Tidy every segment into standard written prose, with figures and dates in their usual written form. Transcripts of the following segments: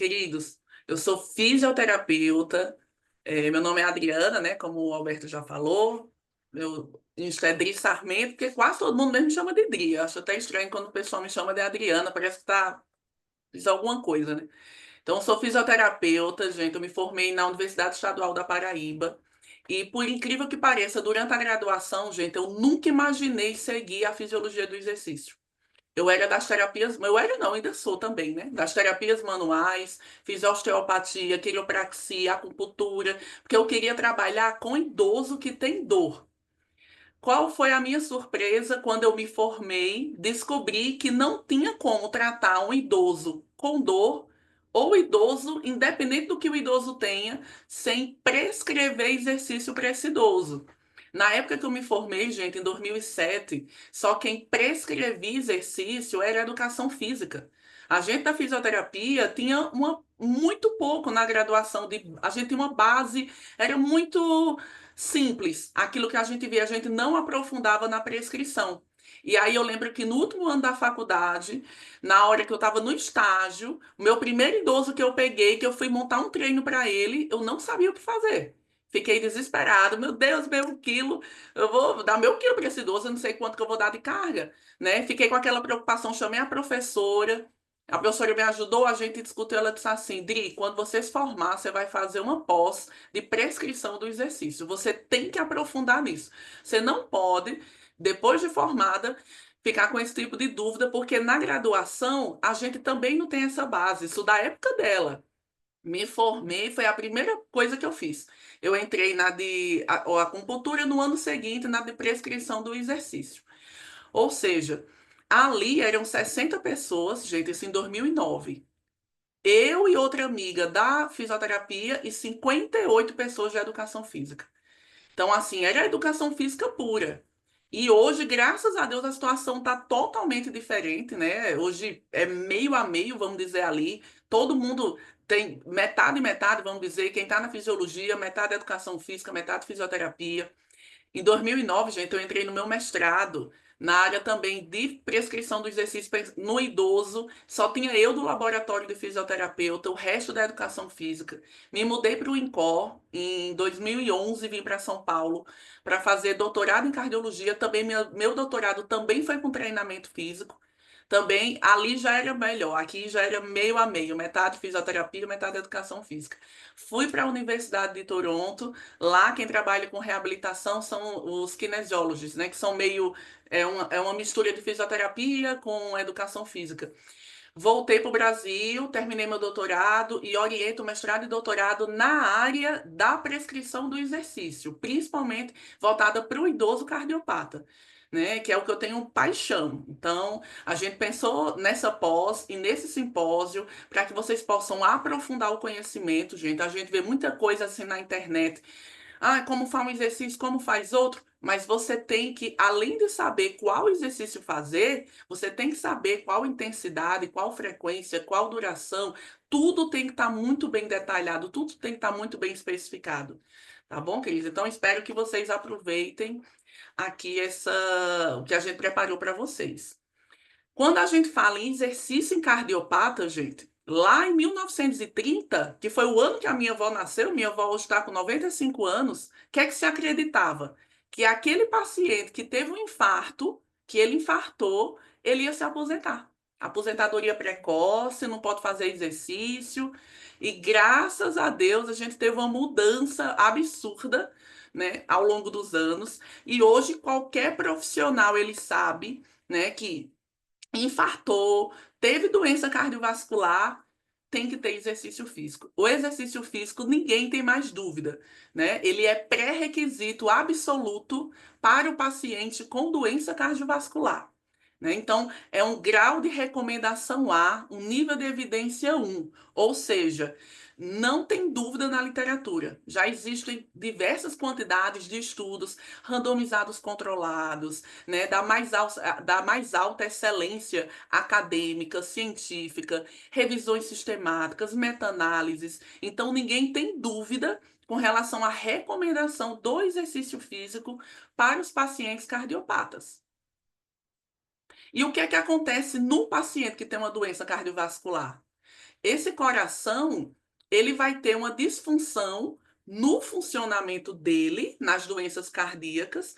queridos. Eu sou fisioterapeuta. Meu nome é Adriana, né? Como o Alberto já falou. Meu Insta é Dri Sarmento, porque quase todo mundo mesmo me chama de Dri. Eu acho até estranho quando o pessoal me chama de Adriana, parece que fiz alguma coisa, né? Então, eu sou fisioterapeuta, gente. Eu me formei na Universidade Estadual da Paraíba. E, por incrível que pareça, durante a graduação, gente, eu nunca imaginei seguir a fisiologia do exercício. Eu era das terapias, eu era não, ainda sou também, né? Das terapias manuais, fiz osteopatia, quiropraxia, acupuntura, porque eu queria trabalhar com idoso que tem dor. Qual foi a minha surpresa quando eu me formei? Descobri que não tinha como tratar um idoso com dor ou idoso, independente do que o idoso tenha, sem prescrever exercício para esse idoso. Na época que eu me formei, gente, em 2007, só quem prescrevia exercício era a educação física. A gente da fisioterapia tinha muito pouco na graduação, a gente tinha uma base, era muito simples. Aquilo que a gente via, a gente não aprofundava na prescrição. E aí eu lembro que no último ano da faculdade, na hora que eu estava no estágio, o meu primeiro idoso que eu peguei, que eu fui montar um treino para ele, eu não sabia o que fazer. Fiquei desesperado, meu Deus, meu quilo, eu vou dar meu quilo para esse idoso, eu não sei quanto que eu vou dar de carga, né? Fiquei com aquela preocupação, chamei a professora me ajudou, a gente discutiu, ela disse assim, Dri, quando você se formar, você vai fazer uma pós de prescrição do exercício. Você tem que aprofundar nisso. Você não pode, depois de formada, ficar com esse tipo de dúvida, porque na graduação a gente também não tem essa base. Isso da época dela. Me formei, foi a primeira coisa que eu fiz. Eu entrei na de acupuntura no ano seguinte, na de prescrição do exercício. Ou seja, ali eram 60 pessoas, gente, isso em 2009. Eu e outra amiga da fisioterapia e 58 pessoas de educação física. Então, assim, era educação física pura. E hoje, graças a Deus, a situação está totalmente diferente, né? Hoje é meio a meio, vamos dizer ali. Todo mundo tem metade e metade, vamos dizer. Quem está na fisiologia, metade educação física, metade fisioterapia. Em 2009, gente, eu entrei no meu mestrado na área também de prescrição do exercício no idoso. Só tinha eu do laboratório de fisioterapeuta, o resto da educação física. Me mudei para o INCOR em 2011, vim para São Paulo para fazer doutorado em cardiologia. Também meu doutorado também foi com treinamento físico. Também ali já era melhor, aqui já era meio a meio, metade fisioterapia, metade educação física. Fui para a Universidade de Toronto. Lá quem trabalha com reabilitação são os kinesiologists, né? Que são meio. É uma mistura de fisioterapia com educação física. Voltei para o Brasil, terminei meu doutorado e oriento mestrado e doutorado na área da prescrição do exercício, principalmente voltada para o idoso cardiopata, né? Que é o que eu tenho paixão. Então, a gente pensou nessa pós e nesse simpósio para que vocês possam aprofundar o conhecimento, gente. A gente vê muita coisa assim na internet. Ah, como faz um exercício, como faz outro. Mas você tem que, além de saber qual exercício fazer, você tem que saber qual intensidade, qual frequência, qual duração. Tudo tem que estar muito bem detalhado, tudo tem que estar muito bem especificado. Tá bom, queridos? Então, espero que vocês aproveitem aqui o que a gente preparou para vocês. Quando a gente fala em exercício em cardiopata, gente, lá em 1930, que foi o ano que a minha avó nasceu, minha avó hoje está com 95 anos, o que é que se acreditava? Que aquele paciente que teve um infarto, que ele infartou, ele ia se aposentar. Aposentadoria precoce, não pode fazer exercício. E graças a Deus a gente teve uma mudança absurda, né, ao longo dos anos. E hoje qualquer profissional ele sabe, né, que infartou, teve doença cardiovascular, tem que ter exercício físico. O exercício físico, ninguém tem mais dúvida, né? Ele é pré-requisito absoluto para o paciente com doença cardiovascular. Né? Então, é um grau de recomendação A, um nível de evidência 1, ou seja, não tem dúvida na literatura. Já existem diversas quantidades de estudos randomizados controlados, né, da mais alta excelência acadêmica, científica, revisões sistemáticas, meta-análises. Então, ninguém tem dúvida com relação à recomendação do exercício físico para os pacientes cardiopatas. E o que é que acontece no paciente que tem uma doença cardiovascular? Esse coração, ele vai ter uma disfunção no funcionamento dele, nas doenças cardíacas,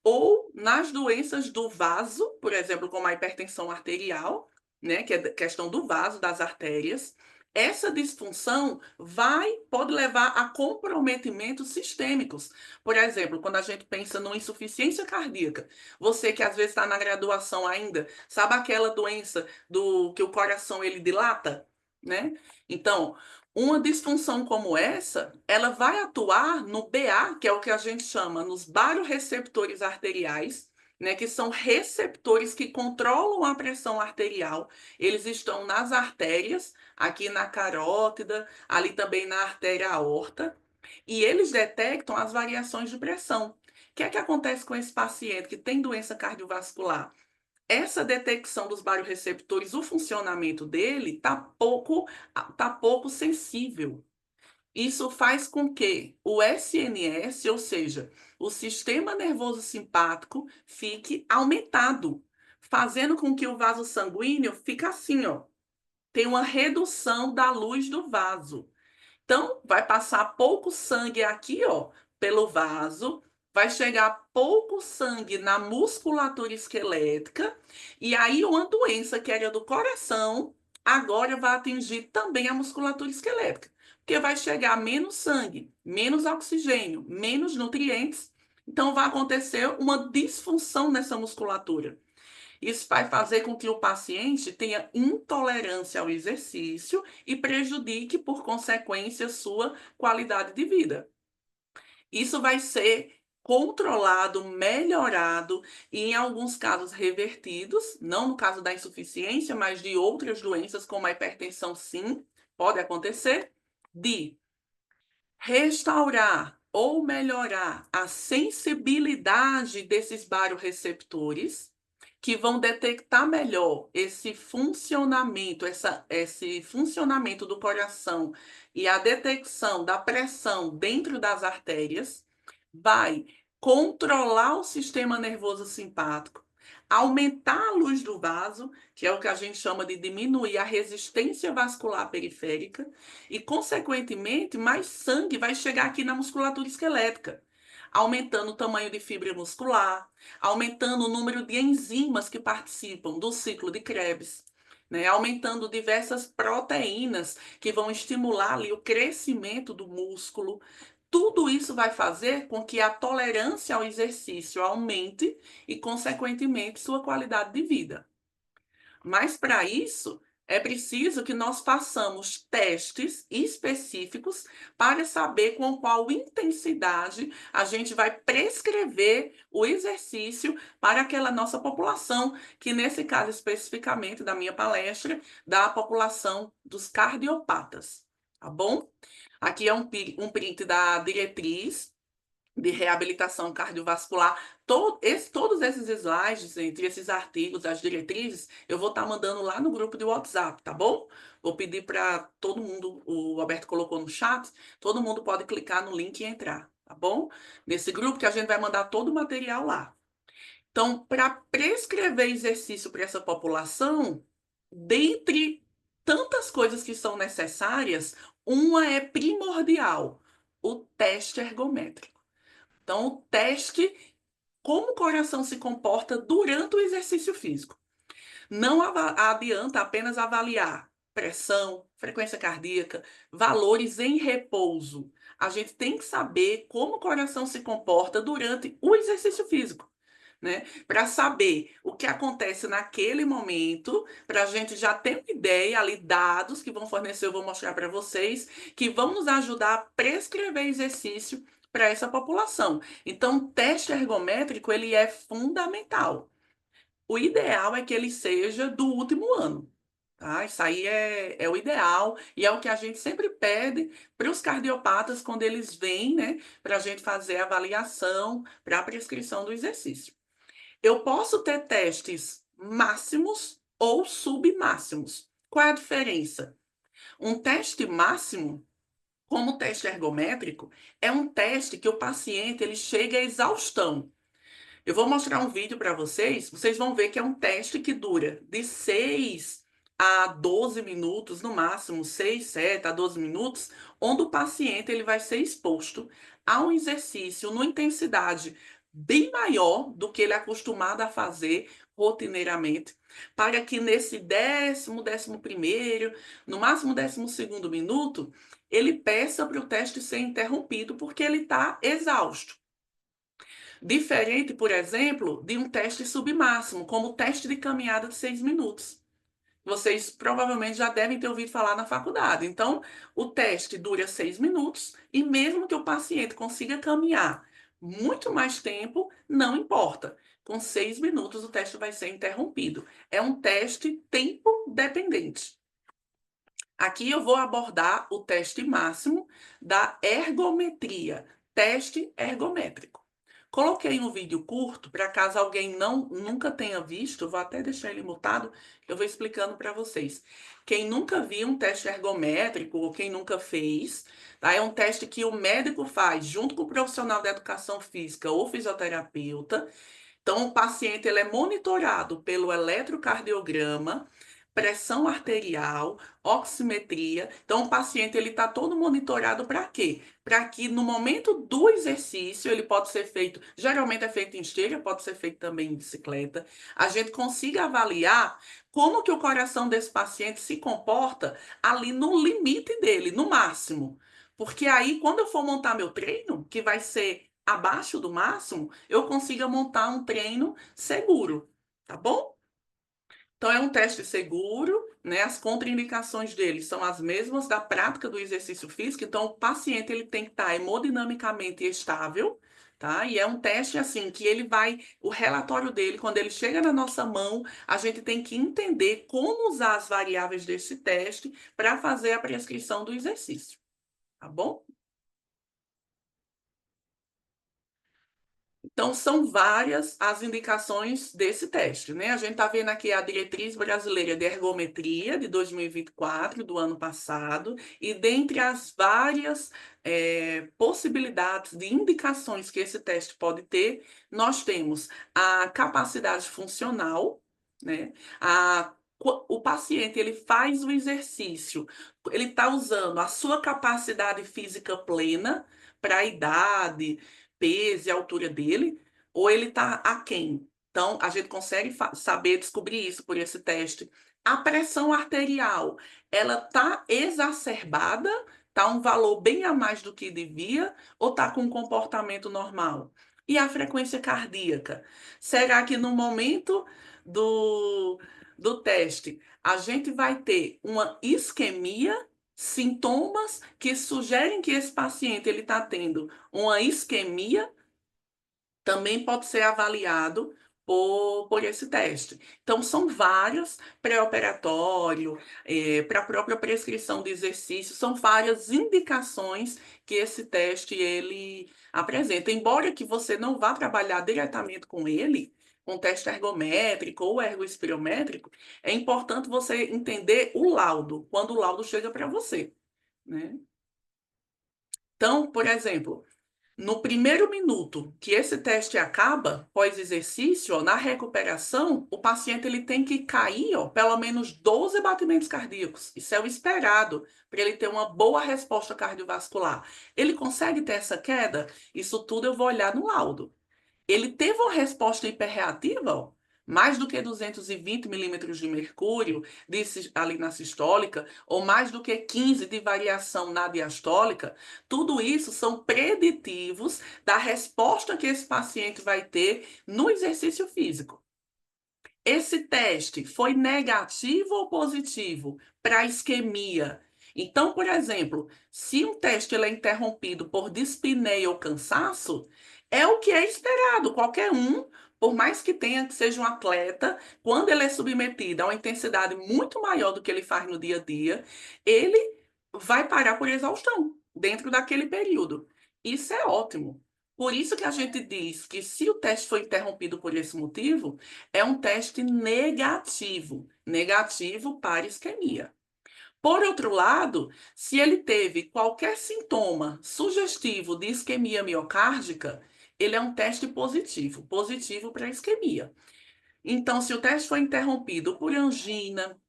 ou nas doenças do vaso, por exemplo, como a hipertensão arterial, né, que é questão do vaso, das artérias. Essa disfunção pode levar a comprometimentos sistêmicos. Por exemplo, quando a gente pensa numa insuficiência cardíaca, você que às vezes está na graduação ainda, sabe aquela doença do que o coração ele dilata, né? Então, uma disfunção como essa, ela vai atuar no BA, que é o que a gente chama nos barorreceptores arteriais, né, que são receptores que controlam a pressão arterial. Eles estão nas artérias, aqui na carótida, ali também na artéria aorta, e eles detectam as variações de pressão. O que é que acontece com esse paciente que tem doença cardiovascular? Essa detecção dos barorreceptores, o funcionamento dele tá pouco sensível. Isso faz com que o SNS, ou seja, o sistema nervoso simpático, fique aumentado, fazendo com que o vaso sanguíneo fique assim, ó, tem uma redução da luz do vaso. Então, vai passar pouco sangue aqui, ó, pelo vaso, vai chegar pouco sangue na musculatura esquelética, e aí uma doença que era do coração, agora vai atingir também a musculatura esquelética, porque vai chegar menos sangue, menos oxigênio, menos nutrientes, então vai acontecer uma disfunção nessa musculatura. Isso vai fazer com que o paciente tenha intolerância ao exercício e prejudique, por consequência, sua qualidade de vida. Isso vai ser controlado, melhorado e, em alguns casos, revertidos, não no caso da insuficiência, mas de outras doenças, como a hipertensão, sim, pode acontecer, de restaurar ou melhorar a sensibilidade desses barorreceptores, que vão detectar melhor esse funcionamento do coração e a detecção da pressão dentro das artérias, vai controlar o sistema nervoso simpático, aumentar a luz do vaso, que é o que a gente chama de diminuir a resistência vascular periférica, e, consequentemente, mais sangue vai chegar aqui na musculatura esquelética, aumentando o tamanho de fibra muscular, aumentando o número de enzimas que participam do ciclo de Krebs, né? Aumentando diversas proteínas que vão estimular ali o crescimento do músculo. Tudo isso vai fazer com que a tolerância ao exercício aumente e, consequentemente, sua qualidade de vida. Mas para isso é preciso que nós façamos testes específicos para saber com qual intensidade a gente vai prescrever o exercício para aquela nossa população, que nesse caso especificamente da minha palestra, da população dos cardiopatas, tá bom? Aqui é um print da diretriz de reabilitação cardiovascular. Todos esses slides, entre esses artigos, as diretrizes, eu vou estar mandando lá no grupo de WhatsApp, tá bom? Vou pedir para todo mundo, o Alberto colocou no chat, todo mundo pode clicar no link e entrar, tá bom? Nesse grupo que a gente vai mandar todo o material lá. Então, para prescrever exercício para essa população, dentre tantas coisas que são necessárias, uma é primordial: o teste ergométrico. Então, o teste, como o coração se comporta durante o exercício físico. Não adianta apenas avaliar pressão, frequência cardíaca, valores em repouso. A gente tem que saber como o coração se comporta durante o exercício físico, né? Para saber o que acontece naquele momento, para a gente já ter uma ideia ali, dados que vão fornecer, eu vou mostrar para vocês, que vão nos ajudar a prescrever exercício para essa população. Então, o teste ergométrico, ele é fundamental. O ideal é que ele seja do último ano, tá? Isso aí é o ideal e é o que a gente sempre pede para os cardiopatas quando eles vêm, né, para a gente fazer a avaliação para a prescrição do exercício. Eu posso ter testes máximos ou submáximos. Qual é a diferença? Um teste máximo, como o teste ergométrico, é um teste que o paciente ele chega à exaustão. Eu vou mostrar um vídeo para vocês, vocês vão ver que é um teste que dura de 6 a 12 minutos, no máximo 6, 7 a 12 minutos, onde o paciente ele vai ser exposto a um exercício numa intensidade bem maior do que ele é acostumado a fazer rotineiramente, para que nesse 11º, no máximo 12º minuto, ele peça para o teste ser interrompido porque ele está exausto. Diferente, por exemplo, de um teste submáximo, como o teste de caminhada de 6 minutos. Vocês provavelmente já devem ter ouvido falar na faculdade. Então, o teste dura 6 minutos e mesmo que o paciente consiga caminhar muito mais tempo, não importa. Com 6 minutos, o teste vai ser interrompido. É um teste tempo dependente. Aqui eu vou abordar o teste máximo da ergometria, teste ergométrico. Coloquei um vídeo curto, para caso alguém nunca tenha visto, vou até deixar ele mutado, eu vou explicando para vocês. Quem nunca viu um teste ergométrico, ou quem nunca fez, tá? É um teste que o médico faz junto com o profissional da educação física ou fisioterapeuta. Então, o paciente ele é monitorado pelo eletrocardiograma, pressão arterial, oximetria. Então, o paciente ele está todo monitorado para quê? Para que no momento do exercício, ele pode ser feito, geralmente é feito em esteira, pode ser feito também em bicicleta, a gente consiga avaliar como que o coração desse paciente se comporta ali no limite dele, no máximo. Porque aí, quando eu for montar meu treino, que vai ser abaixo do máximo, eu consiga montar um treino seguro, tá bom? Então, é um teste seguro, né? As contraindicações dele são as mesmas da prática do exercício físico. Então, o paciente ele tem que estar hemodinamicamente estável, tá? E é um teste assim que ele vai, o relatório dele, quando ele chega na nossa mão, a gente tem que entender como usar as variáveis desse teste para fazer a prescrição do exercício, tá bom? Então, são várias as indicações desse teste, né? A gente está vendo aqui a Diretriz Brasileira de Ergometria de 2024, do ano passado, e dentre as várias possibilidades de indicações que esse teste pode ter, nós temos a capacidade funcional, né? O paciente ele faz o exercício, ele está usando a sua capacidade física plena para a idade, peso e altura dele, ou ele está aquém. Então, a gente consegue saber, descobrir isso por esse teste. A pressão arterial, ela está exacerbada, está um valor bem a mais do que devia, ou está com um comportamento normal? E a frequência cardíaca? Será que no momento do teste a gente vai ter uma isquemia, sintomas que sugerem que esse paciente ele está tendo uma isquemia, também pode ser avaliado por esse teste. Então, são várias, pré-operatório, para a própria prescrição de exercício, são várias indicações que esse teste ele apresenta. Embora que você não vá trabalhar diretamente com ele, com teste ergométrico ou ergoespirométrico, é importante você entender o laudo, quando o laudo chega para você, né? Então, por exemplo, no primeiro minuto que esse teste acaba, pós-exercício, ó, na recuperação, o paciente ele tem que cair, ó, pelo menos 12 batimentos cardíacos. Isso é o esperado para ele ter uma boa resposta cardiovascular. Ele consegue ter essa queda? Isso tudo eu vou olhar no laudo. Ele teve uma resposta hiperreativa, ó, mais do que 220 milímetros de mercúrio ali na sistólica, ou mais do que 15 de variação na diastólica, tudo isso são preditivos da resposta que esse paciente vai ter no exercício físico. Esse teste foi negativo ou positivo para isquemia? Então, por exemplo, se um teste ele é interrompido por dispneia ou cansaço, é o que é esperado. Qualquer um, por mais que tenha que seja um atleta, quando ele é submetido a uma intensidade muito maior do que ele faz no dia a dia, ele vai parar por exaustão dentro daquele período. Isso é ótimo. Por isso que a gente diz que se o teste foi interrompido por esse motivo, é um teste negativo, negativo para isquemia. Por outro lado, se ele teve qualquer sintoma sugestivo de isquemia miocárdica, ele é um teste positivo, positivo para isquemia. Então, se o teste foi interrompido por angina,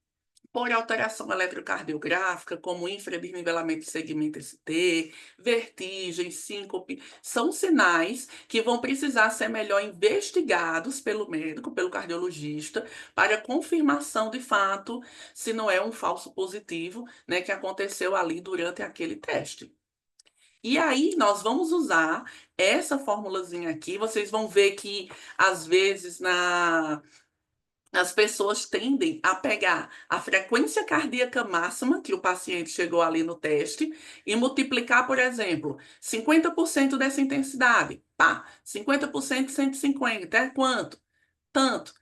por alteração eletrocardiográfica, como infradesnivelamento de segmento ST, vertigem, síncope, são sinais que vão precisar ser melhor investigados pelo médico, pelo cardiologista, para confirmação de fato se não é um falso positivo, né, que aconteceu ali durante aquele teste. E aí, nós vamos usar essa formulazinha aqui. Vocês vão ver que, às vezes, as pessoas tendem a pegar a frequência cardíaca máxima que o paciente chegou ali no teste e multiplicar, por exemplo, 50% dessa intensidade. Pá, 50% de 150, é quanto? Tanto.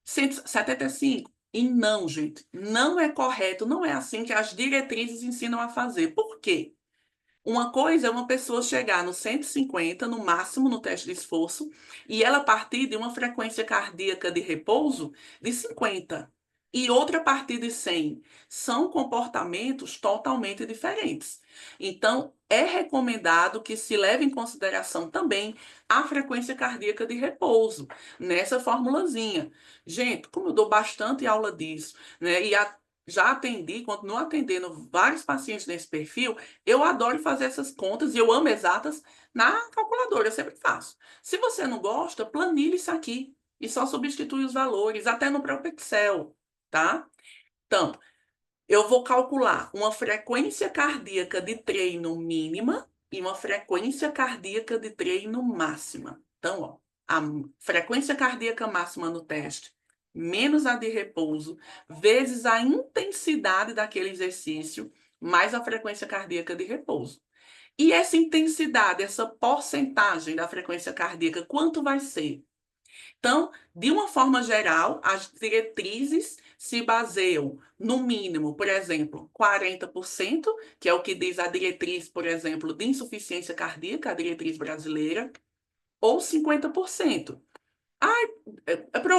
175. E não, gente, não é correto, não é assim que as diretrizes ensinam a fazer. Por quê? Uma coisa é uma pessoa chegar no 150, no máximo, no teste de esforço, e ela partir de uma frequência cardíaca de repouso de 50. E outra a partir de 100. São comportamentos totalmente diferentes. Então, é recomendado que se leve em consideração também a frequência cardíaca de repouso, nessa formulazinha. Gente, como eu dou bastante aula disso, né, já atendi, continuo atendendo vários pacientes nesse perfil, eu adoro fazer essas contas e eu amo exatas na calculadora, eu sempre faço. Se você não gosta, planilhe isso aqui e só substitui os valores, até no próprio Excel, tá? Então, eu vou calcular uma frequência cardíaca de treino mínima e uma frequência cardíaca de treino máxima. Então, ó, a frequência cardíaca máxima no teste, menos a de repouso, vezes a intensidade daquele exercício, mais a frequência cardíaca de repouso. E essa intensidade, essa porcentagem da frequência cardíaca, quanto vai ser? Então, de uma forma geral, as diretrizes se baseiam, no mínimo, por exemplo, 40%, que é o que diz a diretriz, por exemplo, de insuficiência cardíaca, a diretriz brasileira, ou 50%. Ai,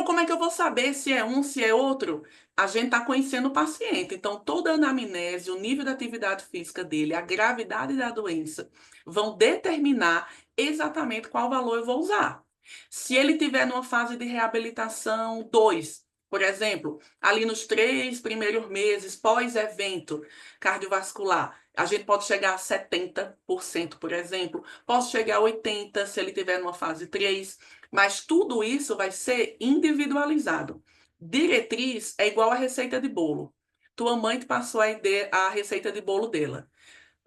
como é que eu vou saber se é um, se é outro? A gente está conhecendo o paciente. Então, toda a anamnese, o nível de atividade física dele, a gravidade da doença, vão determinar exatamente qual valor eu vou usar. Se ele tiver numa fase de reabilitação 2, por exemplo, ali nos 3 primeiros meses pós-evento cardiovascular, a gente pode chegar a 70%, por exemplo. Posso chegar a 80% se ele tiver numa fase 3. Mas tudo isso vai ser individualizado. Diretriz é igual a receita de bolo. Tua mãe te passou a receita de bolo dela.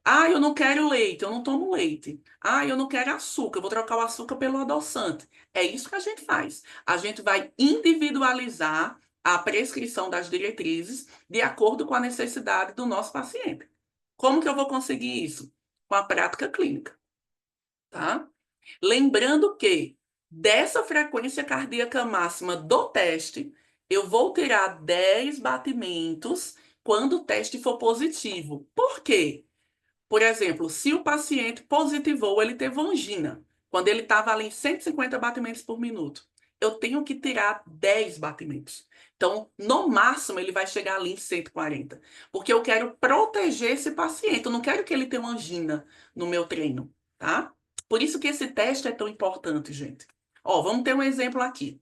Ah, eu não quero leite, eu não tomo leite. Ah, eu não quero açúcar, eu vou trocar o açúcar pelo adoçante. É isso que a gente faz. A gente vai individualizar a prescrição das diretrizes de acordo com a necessidade do nosso paciente. Como que eu vou conseguir isso? Com a prática clínica, tá? Lembrando que dessa frequência cardíaca máxima do teste, eu vou tirar 10 batimentos quando o teste for positivo. Por quê? Por exemplo, se o paciente positivou, ele teve angina, quando ele estava ali em 150 batimentos por minuto, eu tenho que tirar 10 batimentos. Então, no máximo, ele vai chegar ali em 140, porque eu quero proteger esse paciente, eu não quero que ele tenha uma angina no meu treino, tá? Por isso que esse teste é tão importante, gente. Ó, vamos ter um exemplo aqui.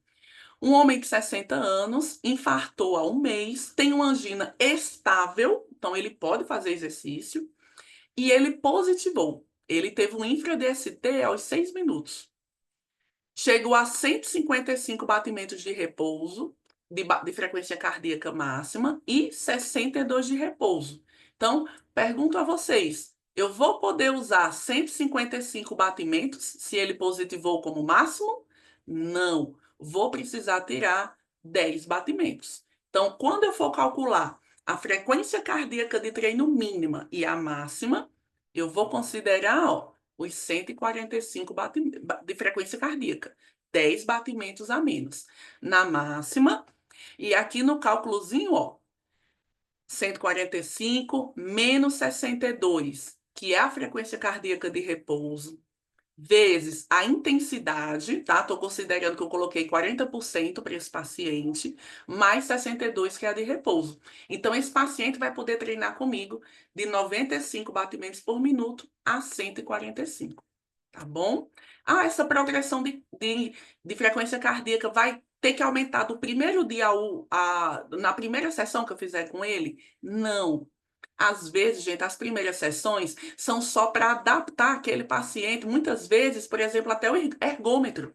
Um homem de 60 anos infartou há um mês, tem uma angina estável, então ele pode fazer exercício, e ele positivou. Ele teve um infra-DST aos 6 minutos. Chegou a 155 batimentos de repouso, de frequência cardíaca máxima, e 62 de repouso. Então, pergunto a vocês, eu vou poder usar 155 batimentos se ele positivou como máximo? Não. Vou precisar tirar 10 batimentos. Então, quando eu for calcular a frequência cardíaca de treino mínima e a máxima, eu vou considerar, ó, os 145 de frequência cardíaca, 10 batimentos a menos. Na máxima, e aqui no cálculozinho, ó, 145 menos 62, que é a frequência cardíaca de repouso, vezes a intensidade, tá? Estou considerando que eu coloquei 40% para esse paciente, mais 62, que é a de repouso. Então, esse paciente vai poder treinar comigo de 95 batimentos por minuto a 145, tá bom? Ah, essa progressão de frequência cardíaca vai ter que aumentar do primeiro dia na primeira sessão que eu fizer com ele? Não. Às vezes, gente, as primeiras sessões são só para adaptar aquele paciente, muitas vezes, por exemplo, até o ergômetro.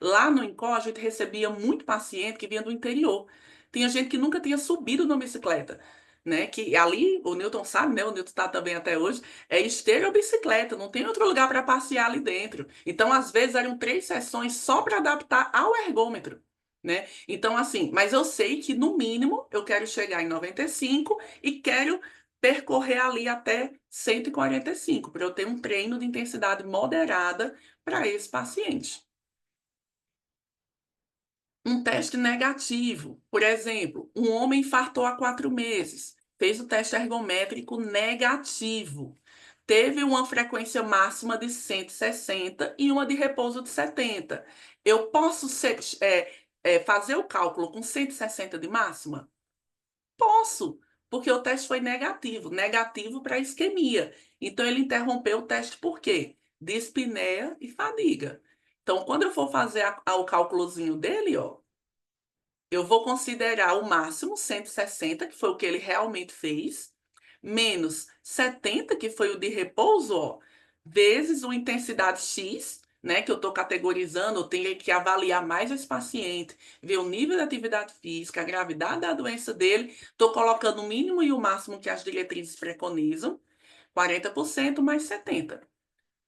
Lá no Incó, a gente recebia muito paciente que vinha do interior. Tinha gente que nunca tinha subido numa bicicleta, né? Que ali, o Newton sabe, né? O Newton está também até hoje, é esteira ou bicicleta, não tem outro lugar para passear ali dentro. Então, às vezes, eram 3 sessões só para adaptar ao ergômetro. Né? Então, assim, mas eu sei que no mínimo eu quero chegar em 95 e quero percorrer ali até 145, para eu ter um treino de intensidade moderada para esse paciente. Um teste negativo. Por exemplo, um homem infartou há 4 meses, fez o teste ergométrico negativo, teve uma frequência máxima de 160 e uma de repouso de 70. Eu posso fazer o cálculo com 160 de máxima? Posso, porque o teste foi negativo, negativo para isquemia. Então, ele interrompeu o teste por quê? Dispneia e fadiga. Então, quando eu for fazer o cálculozinho dele, ó, eu vou considerar o máximo 160, que foi o que ele realmente fez, menos 70, que foi o de repouso, ó, vezes uma intensidade X, né, que eu estou categorizando, eu tenho que avaliar mais esse paciente, ver o nível de atividade física, a gravidade da doença dele, estou colocando o mínimo e o máximo que as diretrizes preconizam, 40% mais 70.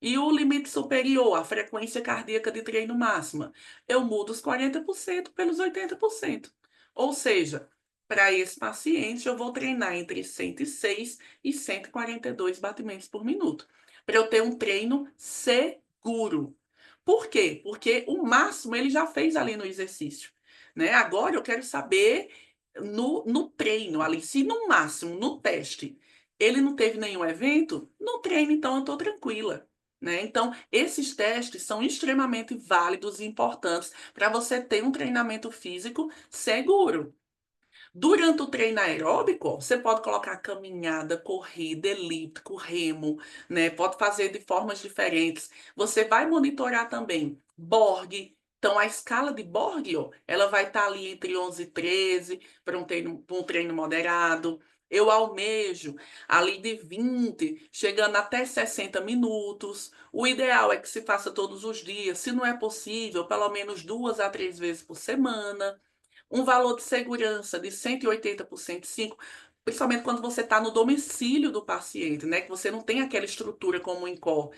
E o limite superior, a frequência cardíaca de treino máxima, eu mudo os 40% pelos 80%. Ou seja, para esse paciente, eu vou treinar entre 106 e 142 batimentos por minuto, para eu ter um treino seguro. Por quê? Porque o máximo ele já fez ali no exercício, né? Agora eu quero saber no treino ali, se no máximo, no teste, ele não teve nenhum evento, no treino, então eu estou tranquila. Né? Então, esses testes são extremamente válidos e importantes para você ter um treinamento físico seguro. Durante o treino aeróbico, você pode colocar caminhada, corrida, elíptico, remo, né? Pode fazer de formas diferentes. Você vai monitorar também Borg. Então, a escala de Borg, ó, ela vai estar ali entre 11 e 13 para um treino moderado. Eu almejo ali de 20, chegando até 60 minutos. O ideal é que se faça todos os dias. Se não é possível, pelo menos 2 a 3 vezes por semana. Um valor de segurança de 180 por 105, principalmente quando você está no domicílio do paciente, né? Que você não tem aquela estrutura como o INCOR,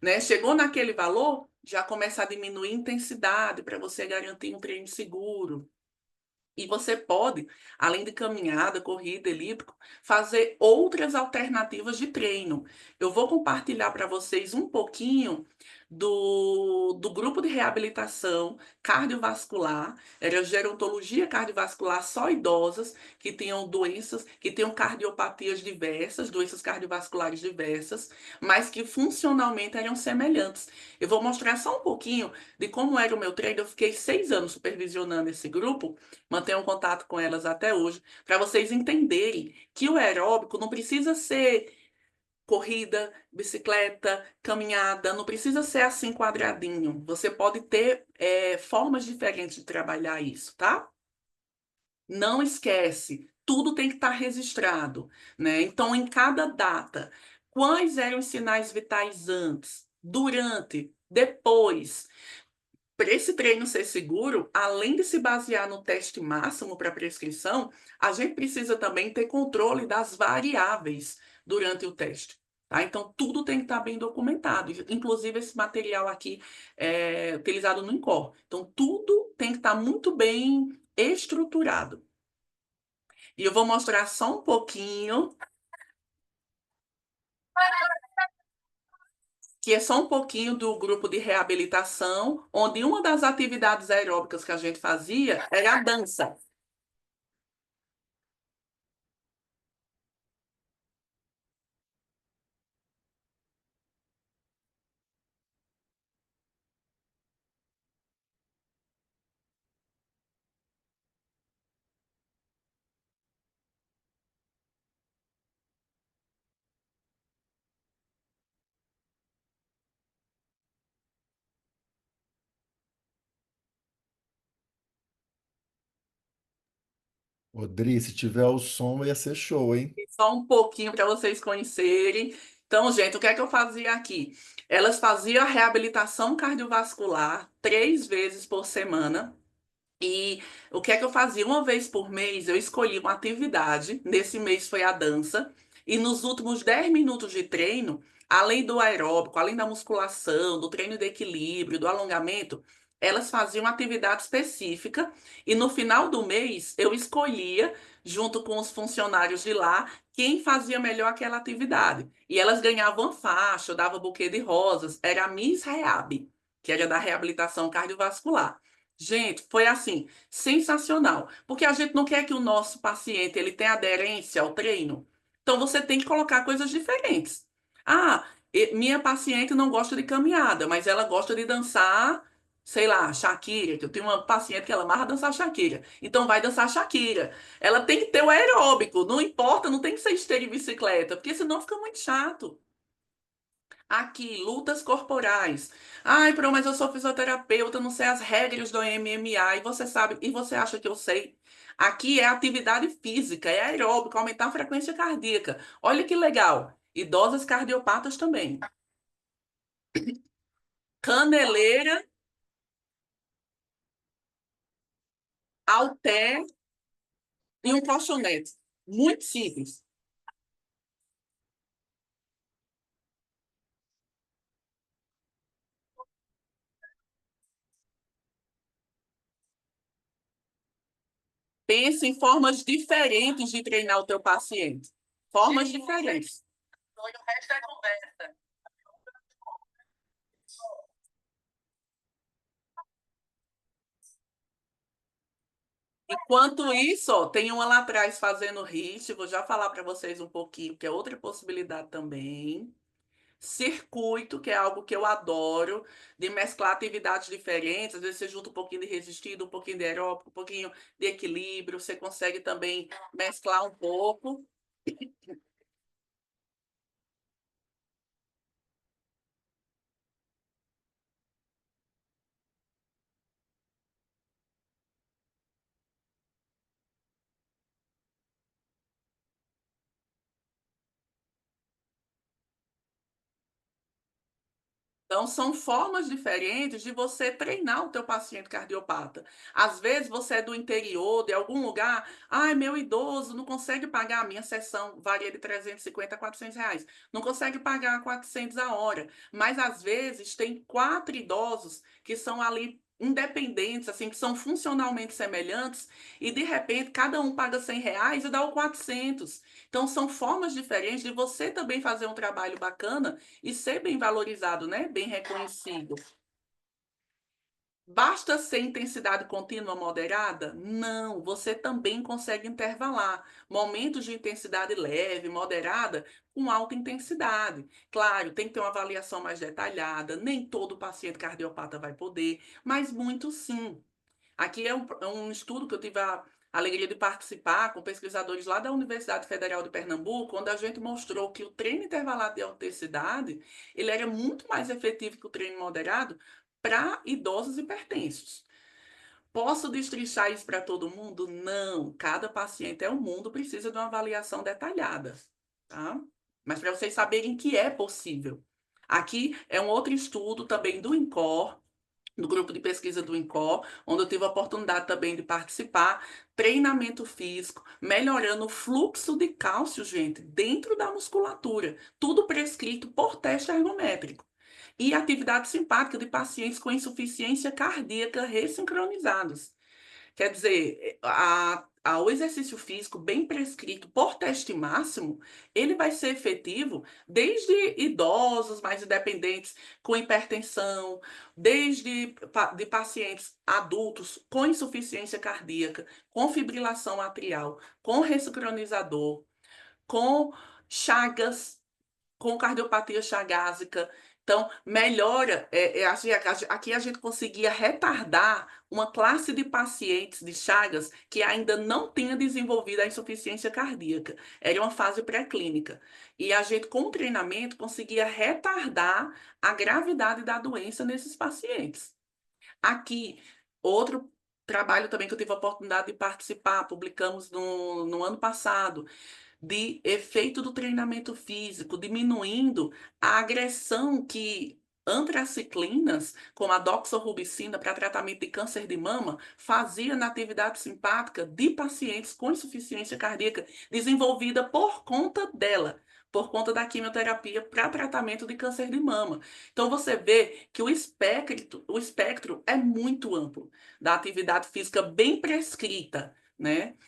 né? Chegou naquele valor, já começa a diminuir a intensidade para você garantir um treino seguro. E você pode, além de caminhada, corrida, elíptico, fazer outras alternativas de treino. Eu vou compartilhar para vocês um pouquinho do grupo de reabilitação cardiovascular. Era gerontologia cardiovascular só idosas que tenham doenças, que tenham cardiopatias diversas, doenças cardiovasculares diversas, mas que funcionalmente eram semelhantes. Eu vou mostrar só um pouquinho de como era o meu treino. Eu fiquei 6 anos supervisionando esse grupo, mantenho contato com elas até hoje, para vocês entenderem que o aeróbico não precisa ser corrida, bicicleta, caminhada, não precisa ser assim quadradinho. Você pode ter formas diferentes de trabalhar isso, tá? Não esquece, tudo tem que estar registrado, né? Então, em cada data, quais eram os sinais vitais antes, durante, depois? Para esse treino ser seguro, além de se basear no teste máximo para prescrição, a gente precisa também ter controle das variáveis durante o teste. Tá? Então, tudo tem que estar bem documentado. Inclusive, esse material aqui é utilizado no INCOR. Então, tudo tem que estar muito bem estruturado. E eu vou mostrar só um pouquinho, que é só um pouquinho do grupo de reabilitação, onde uma das atividades aeróbicas que a gente fazia era a dança. Dri, se tiver o som, ia ser show, hein? Só um pouquinho para vocês conhecerem. Então, gente, o que é que eu fazia aqui? Elas faziam a reabilitação cardiovascular 3 vezes por semana. E o que é que eu fazia? Uma vez por mês, eu escolhia uma atividade. Nesse mês foi a dança. E nos últimos 10 minutos de treino, além do aeróbico, além da musculação, do treino de equilíbrio, do alongamento, elas faziam uma atividade específica. E no final do mês, eu escolhia, junto com os funcionários de lá, quem fazia melhor aquela atividade. E elas ganhavam faixa, eu dava buquê de rosas. Era a Miss Reab, que era da reabilitação cardiovascular. Gente, foi assim, sensacional, porque a gente não quer que o nosso paciente ele tenha aderência ao treino. Então você tem que colocar coisas diferentes. Ah, minha paciente não gosta de caminhada, mas ela gosta de dançar, sei lá, Shakira, que eu tenho uma paciente que ela amarra dançar Shakira. Então vai dançar Shakira. Ela tem que ter o aeróbico, não importa, não tem que ser esteira e bicicleta, porque senão fica muito chato. Aqui, lutas corporais. Ai, Pro, mas eu sou fisioterapeuta, não sei as regras do MMA, e você sabe, e você acha que eu sei? Aqui é atividade física, é aeróbico, aumentar a frequência cardíaca. Olha que legal. Idosas cardiopatas também. Caneleira, halter e um colchonete. Muito simples. Pense em formas diferentes de treinar o teu paciente. Formas diferentes. O resto é conversa. Enquanto isso, ó, tem uma lá atrás fazendo HIIT, vou já falar para vocês um pouquinho, que é outra possibilidade também. Circuito, que é algo que eu adoro, de mesclar atividades diferentes. Às vezes você junta um pouquinho de resistido, um pouquinho de aeróbico, um pouquinho de equilíbrio. Você consegue também mesclar um pouco. Então, são formas diferentes de você treinar o teu paciente cardiopata. Às vezes, você é do interior, de algum lugar, ai, meu idoso não consegue pagar a minha sessão, varia de 350 a R$ 400. Não consegue pagar 400 a hora. Mas, às vezes, tem 4 idosos que são ali independentes, assim, que são funcionalmente semelhantes, e, de repente, cada um paga R$ 100 e dá o 400. Então, são formas diferentes de você também fazer um trabalho bacana e ser bem valorizado, né? Bem reconhecido. Basta ser intensidade contínua moderada? Não, você também consegue intervalar momentos de intensidade leve, moderada, com alta intensidade. Claro, tem que ter uma avaliação mais detalhada, nem todo paciente cardiopata vai poder, mas muito sim. Aqui é um estudo que eu tive a alegria de participar com pesquisadores lá da Universidade Federal de Pernambuco, onde a gente mostrou que o treino intervalado de alta intensidade, ele era muito mais efetivo que o treino moderado para idosos hipertensos. Posso destrinchar isso para todo mundo? Não. Cada paciente é um mundo, precisa de uma avaliação detalhada, tá? Mas para vocês saberem que é possível. Aqui é um outro estudo também do INCOR, no grupo de pesquisa do INCOR, onde eu tive a oportunidade também de participar, treinamento físico, melhorando o fluxo de cálcio, gente, dentro da musculatura, tudo prescrito por teste ergométrico. E atividade simpática de pacientes com insuficiência cardíaca ressincronizados. Quer dizer, o exercício físico bem prescrito por teste máximo, ele vai ser efetivo desde idosos mais independentes com hipertensão, desde de pacientes adultos com insuficiência cardíaca, com fibrilação atrial, com ressincronizador, com chagas, com cardiopatia chagásica. Então, melhora. Aqui a gente conseguia retardar uma classe de pacientes de Chagas que ainda não tinha desenvolvido a insuficiência cardíaca. Era uma fase pré-clínica. E a gente, com o treinamento, conseguia retardar a gravidade da doença nesses pacientes. Aqui, outro. trabalho também que eu tive a oportunidade de participar, publicamos no ano passado, de efeito do treinamento físico, diminuindo a agressão que antraciclinas, como a doxorubicina para tratamento de câncer de mama, fazia na atividade simpática de pacientes com insuficiência cardíaca desenvolvida por conta dela, por conta da quimioterapia para tratamento de câncer de mama. Então você vê que o espectro é muito amplo da atividade física bem prescrita, né?